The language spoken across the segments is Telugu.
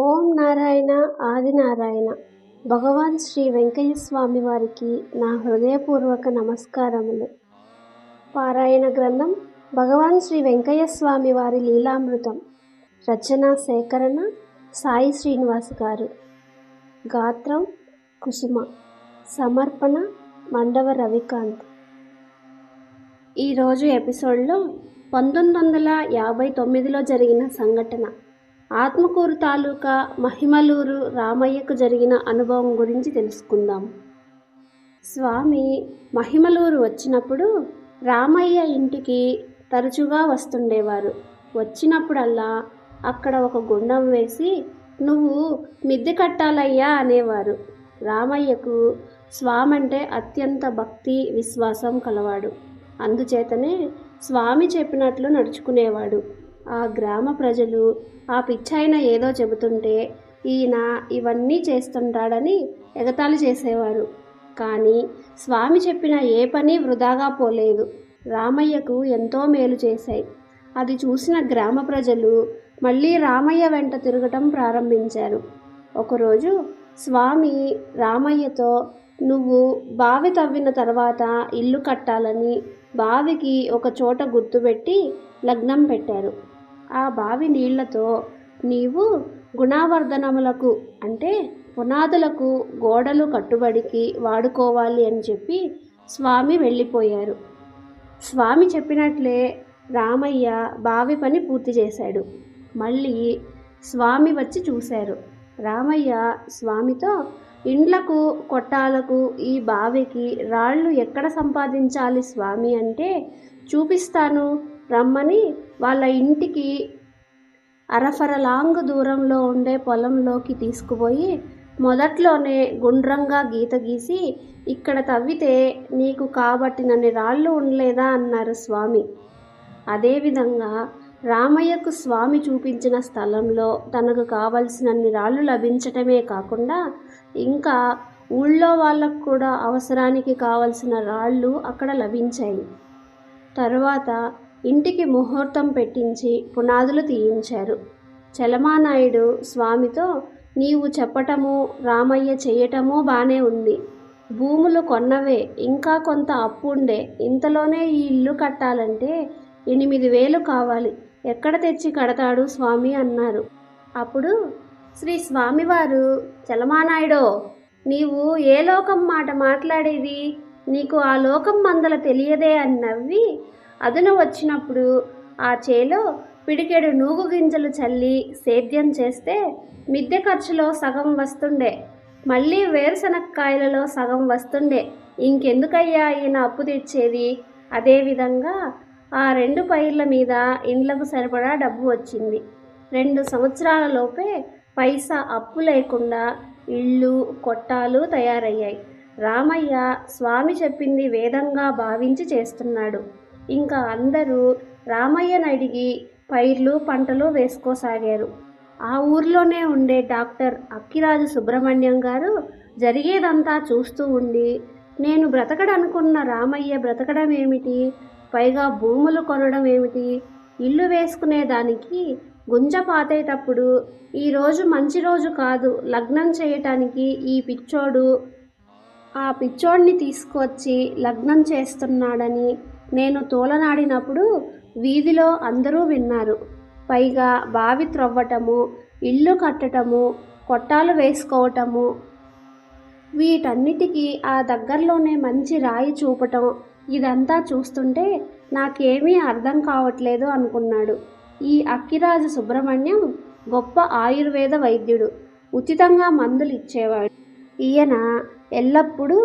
ఓం నారాయణ ఆదినారాయణ. భగవాన్ శ్రీ వెంకయ్య స్వామి వారికి నా హృదయపూర్వక నమస్కారములు. పారాయణ గ్రంథం భగవాన్ శ్రీ వెంకయ్య స్వామి వారి లీలామృతం. రచన సేకరణ సాయి శ్రీనివాస్ గారు. గాత్రం కుసుమ. సమర్పణ మండవ రవికాంత్. ఈరోజు ఎపిసోడ్లో 1959లో జరిగిన సంఘటన, ఆత్మకూరు తాలూకా మహిమలూరు రామయ్యకు జరిగిన అనుభవం గురించి తెలుసుకుందాం. స్వామి మహిమలూరు వచ్చినప్పుడు రామయ్య ఇంటికి తరచుగా వస్తుండేవారు. వచ్చినప్పుడల్లా అక్కడ ఒక గుండం వేసి నువ్వు మిద్దె కట్టాలయ్యా అనేవారు. రామయ్యకు స్వామి అంటే అత్యంత భక్తి విశ్వాసం కలవాడు. అందుచేతనే స్వామి చెప్పినట్లు నడుచుకునేవాడు. ఆ గ్రామ ప్రజలు ఆ పిచ్చాయన ఏదో చెబుతుంటే ఈయన ఇవన్నీ చేస్తుంటాడని ఎగతాళి చేసేవారు. కానీ స్వామి చెప్పిన ఏ పని వృధాగా పోలేదు. రామయ్యకు ఎంతో మేలు చేశాయి. అది చూసిన గ్రామ ప్రజలు మళ్ళీ రామయ్య వెంట తిరగటం ప్రారంభించారు. ఒకరోజు స్వామి రామయ్యతో నువ్వు బావి తవ్విన తర్వాత ఇల్లు కట్టాలని బావికి ఒక చోట గుర్తుపెట్టి లగ్నం పెట్టారు. ఆ బావి నీళ్లతో నీవు గుణావర్ధనములకు అంటే పునాదులకు గోడలు కట్టుబడికి వాడుకోవాలి అని చెప్పి స్వామి వెళ్ళిపోయారు. స్వామి చెప్పినట్లే రామయ్య బావి పని పూర్తి చేశాడు. మళ్ళీ స్వామి వచ్చి చూశారు. రామయ్య స్వామితో ఇండ్లకు కొట్టాలకు ఈ బావికి రాళ్ళు ఎక్కడ సంపాదించాలి స్వామి అంటే చూపిస్తాను రమ్మని వాళ్ళ ఇంటికి అరఫరలాంగు దూరంలో ఉండే పొలంలోకి తీసుకుపోయి మొదట్లోనే గుండ్రంగా గీత గీసి ఇక్కడ తవ్వితే నీకు కాబట్టినన్ని రాళ్ళు ఉండలేదా అన్నారు స్వామి. అదేవిధంగా రామయ్యకు స్వామి చూపించిన స్థలంలో తనకు కావలసినన్ని రాళ్ళు లభించటమే కాకుండా ఇంకా ఊళ్ళో వాళ్ళకు కూడా అవసరానికి కావలసిన రాళ్ళు అక్కడ లభించాయి. తరువాత ఇంటికి ముహూర్తం పెట్టించి పునాదులు తీయించారు. చలమానాయుడు స్వామితో నీవు చెప్పటము రామయ్య చేయటము బానే ఉంది. భూములు కొన్నవే, ఇంకా కొంత అప్పు ఉండే. ఇంతలోనే ఈ ఇల్లు కట్టాలంటే 8,000 కావాలి. ఎక్కడ తెచ్చి కడతాడు స్వామి అన్నారు. అప్పుడు శ్రీ స్వామివారు చలమానాయుడో నీవు ఏ లోకం మాట మాట్లాడేది, నీకు ఆ లోకం మందల తెలియదే అని నవ్వి అదును వచ్చినప్పుడు ఆ చేలో పిడికెడు నూగు గింజలు చల్లి సేద్యం చేస్తే మిద్దె ఖర్చులో సగం వస్తుండే, మళ్ళీ వేరుశనక్కాయలలో సగం వస్తుండే. ఇంకెందుకయ్యా ఈయన అప్పు తెచ్చేది? అదేవిధంగా ఆ 2 పైర్ల మీద ఇండ్లకు సరిపడా డబ్బు వచ్చింది. 2 సంవత్సరాల లోపే పైసా అప్పు లేకుండా ఇళ్ళు కొట్టాలు తయారయ్యాయి. రామయ్య స్వామి చెప్పింది వేదంగా భావించి చేస్తున్నాడు. ఇంకా అందరూ రామయ్యను అడిగి పైర్లు పంటలు వేసుకోసాగారు. ఆ ఊర్లోనే ఉండే డాక్టర్ అక్కిరాజు సుబ్రహ్మణ్యం గారు జరిగేదంతా చూస్తూ ఉండి నేను బ్రతకడనుకున్న రామయ్య బ్రతకడం ఏమిటి, పైగా భూములు కొనడం ఏమిటి, ఇల్లు వేసుకునేదానికి గుంజ పాతేటప్పుడు ఈరోజు మంచి రోజు కాదు లగ్నం చేయటానికి ఈ పిచ్చోడు ఆ పిచ్చోడిని తీసుకువచ్చి లగ్నం చేస్తున్నాడని నేను తోలనాడినప్పుడు వీధిలో అందరూ విన్నారు. పైగా బావి త్రవ్వటము, ఇల్లు కట్టటము, కొట్టాలు వేసుకోవటము, వీటన్నిటికీ ఆ దగ్గరలోనే మంచి రాయి చూపటం, ఇదంతా చూస్తుంటే నాకేమీ అర్థం కావట్లేదు అనుకున్నాడు. ఈ అక్కిరాజు సుబ్రహ్మణ్యం గొప్ప ఆయుర్వేద వైద్యుడు. ఉచితంగా మందులు ఇచ్చేవాడు. ఈయన ఎల్లప్పుడూ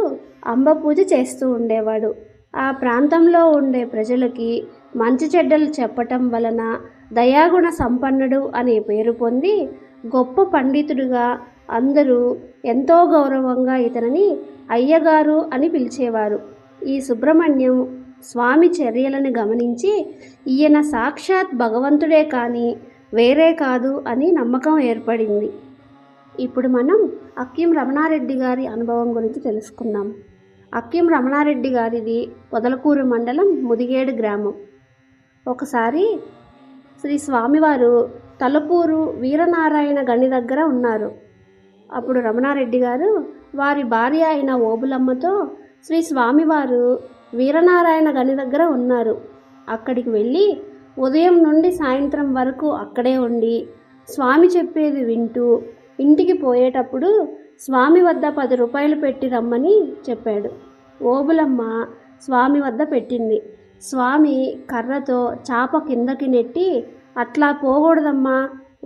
అంబ పూజ చేస్తూ ఉండేవాడు. ఆ ప్రాంతంలో ఉండే ప్రజలకి మంచి చెడ్డలు చెప్పటం వలన దయాగుణ సంపన్నుడు అనే పేరు పొంది గొప్ప పండితుడిగా అందరూ ఎంతో గౌరవంగా ఇతనిని అయ్యగారు అని పిలిచేవారు. ఈ సుబ్రహ్మణ్యం స్వామి చర్యలను గమనించి ఈయన సాక్షాత్ భగవంతుడే కానీ వేరే కాదు అని నమ్మకం ఏర్పడింది. ఇప్పుడు మనం అక్కిం రమణారెడ్డి గారి అనుభవం గురించి తెలుసుకుందాం. అక్కిం రమణారెడ్డి గారిది పొదలకూరు మండలం ముదిగేడు గ్రామం. ఒకసారి శ్రీ స్వామివారు తలపూరు వీరనారాయణ గని దగ్గర ఉన్నారు. అప్పుడు రమణారెడ్డి గారు వారి భార్య అయిన ఓబులమ్మతో శ్రీ స్వామివారు వీరనారాయణ గని దగ్గర ఉన్నారు, అక్కడికి వెళ్ళి ఉదయం నుండి సాయంత్రం వరకు అక్కడే ఉండి స్వామి చెప్పేది వింటూ ఇంటికి పోయేటప్పుడు స్వామి వద్ద 10 రూపాయలు పెట్టి రమ్మని చెప్పాడు. ఓబులమ్మ స్వామి వద్ద పెట్టింది. స్వామి కర్రతో చాప కిందకి నెట్టి, అట్లా పోకూడదమ్మా,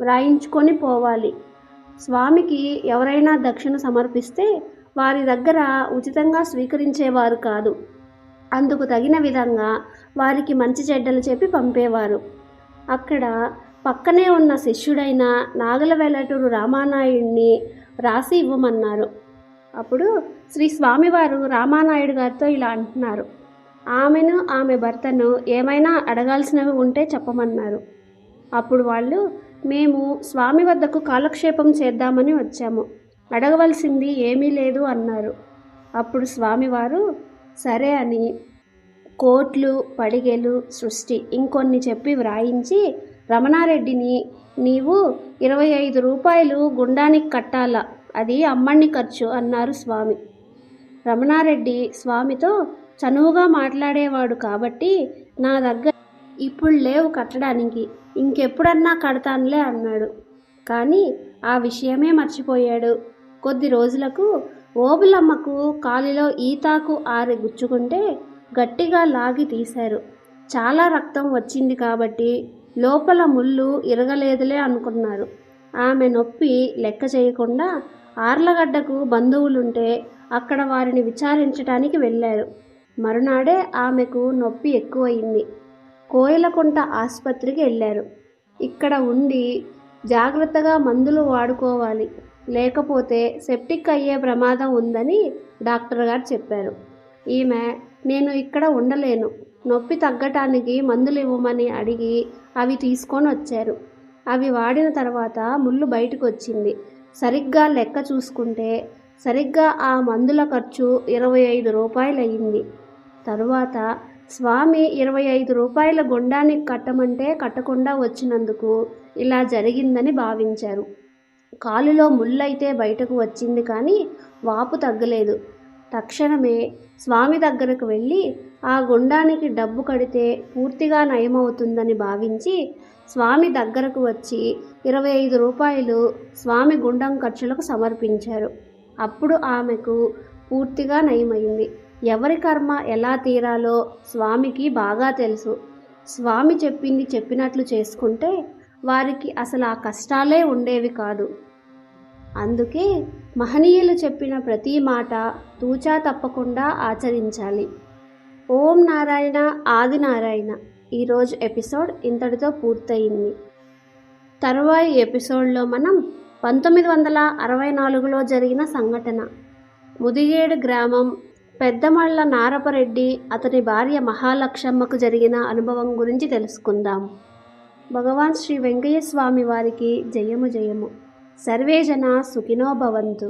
వ్రాయించుకొని పోవాలి. స్వామికి ఎవరైనా దక్షిణ సమర్పిస్తే వారి దగ్గర ఉచితంగా స్వీకరించేవారు కాదు. అందుకు తగిన విధంగా వారికి మంచి చెడ్డలు చెప్పి పంపేవారు. అక్కడ పక్కనే ఉన్న శిష్యుడైన నాగల వెల్లటూరు రామానాయుడిని రాసి ఇవ్వమన్నారు. అప్పుడు శ్రీ స్వామివారు రామానాయుడు గారితో ఇలా అంటున్నారు, ఆమెను ఆమె భర్తను ఏమైనా అడగాల్సినవి ఉంటే చెప్పమన్నారు. అప్పుడు వాళ్ళు, మేము స్వామి వద్దకు కాలక్షేపం చేద్దామని వచ్చాము, అడగవలసింది ఏమీ లేదు అన్నారు. అప్పుడు స్వామివారు సరే అని కోట్లు, పడిగెలు, సృష్టి ఇంకొన్ని చెప్పి వ్రాయించి రమణారెడ్డిని, నీవు 25 రూపాయలు గుండానికి కట్టాలా, అది అమ్మణ్ణి ఖర్చు అన్నారు స్వామి. రమణారెడ్డి స్వామితో చనువుగా మాట్లాడేవాడు కాబట్టి నా దగ్గర ఇప్పుడు లేవు కట్టడానికి, ఇంకెప్పుడన్నా కడతానులే అన్నాడు. కానీ ఆ విషయమే మర్చిపోయాడు. కొద్ది రోజులకు ఓబులమ్మకు కాలిలో ఈతాకు ఆరి గుచ్చుకుంటే గట్టిగా లాగి తీశారు. చాలా రక్తం వచ్చింది కాబట్టి లోపల ముళ్ళు ఇరగలేదులే అనుకున్నారు. ఆమె నొప్పి లెక్క చేయకుండా ఆర్లగడ్డకు బంధువులుంటే అక్కడ వారిని విచారించడానికి వెళ్ళారు. మరునాడే ఆమెకు నొప్పి ఎక్కువయింది. కోయిలకుంట ఆసుపత్రికి వెళ్ళారు. ఇక్కడ ఉండి జాగ్రత్తగా మందులు వాడుకోవాలి, లేకపోతే సెప్టిక్ అయ్యే ప్రమాదం ఉందని డాక్టర్ గారు చెప్పారు. ఈమె నేను ఇక్కడ ఉండలేను, నొప్పి తగ్గటానికి మందులు ఇవ్వమని అడిగి అవి తీసుకొని వచ్చారు. అవి వాడిన తర్వాత ముళ్ళు బయటకు వచ్చింది. సరిగ్గా లెక్క చూసుకుంటే సరిగ్గా ఆ మందుల ఖర్చు 25 రూపాయలు అయ్యింది. తరువాత స్వామి 25 రూపాయల గుండానికి కట్టమంటే కట్టకుండా వచ్చినందుకు ఇలా జరిగిందని భావించారు. కాలులో ముళ్ళైతే బయటకు వచ్చింది కానీ వాపు తగ్గలేదు. తక్షణమే స్వామి దగ్గరకు వెళ్ళి ఆ గుండానికి డబ్బు కడితే పూర్తిగా నయమవుతుందని భావించి స్వామి దగ్గరకు వచ్చి 25 రూపాయలు స్వామి గుండం ఖర్చులకు సమర్పించారు. అప్పుడు ఆమెకు పూర్తిగా నయమైంది. ఎవరి కర్మ ఎలా తీరాలో స్వామికి బాగా తెలుసు. స్వామి చెప్పింది చెప్పినట్లు చేసుకుంటే వారికి అసలు ఆ కష్టాలే ఉండేవి కాదు. అందుకే మహనీయులు చెప్పిన ప్రతి మాట తూచా తప్పకుండా ఆచరించాలి. ఓం నారాయణ ఆది నారాయణ. ఈరోజు ఎపిసోడ్ ఇంతటితో పూర్తయింది. తరువాయి ఎపిసోడ్లో మనం 1964లో జరిగిన సంఘటన, ముదిగేడు గ్రామం పెద్దమళ్ళ నారపరెడ్డి అతని భార్య మహాలక్ష్మమ్మకు జరిగిన అనుభవం గురించి తెలుసుకుందాం. భగవాన్ శ్రీ వెంకయ్య స్వామి వారికి జయము జయము. సర్వే జనా సుఖినో భవంతు.